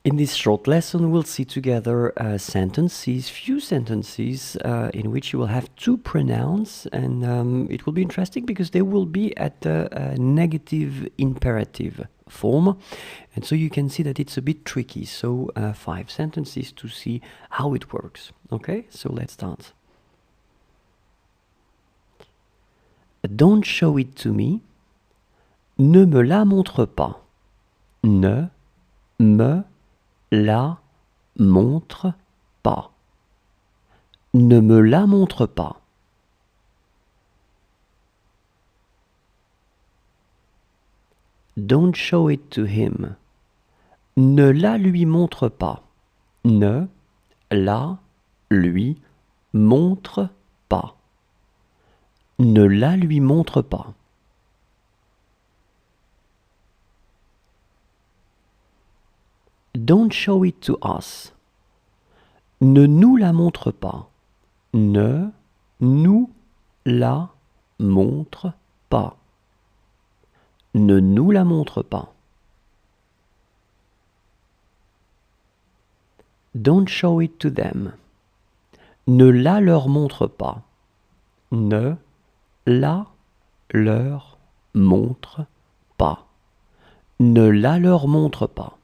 In this short lesson, we'll see together few sentences in which you will have two pronouns, and it will be interesting because they will be at the negative imperative form, and so you can see that it's a bit tricky. So 5 sentences to see how it works. Okay, so let's start. Don't show it to me. Ne me la montre pas. Ne me la montre pas. Ne me la montre pas. Don't show it to him. Ne la lui montre pas. Ne la lui montre pas. Ne la lui montre pas. Don't show it to us. Ne nous la montre pas. Ne nous la montre pas. Ne nous la montre pas. Don't show it to them. Ne la leur montre pas. Ne la leur montre pas. Ne la leur montre pas.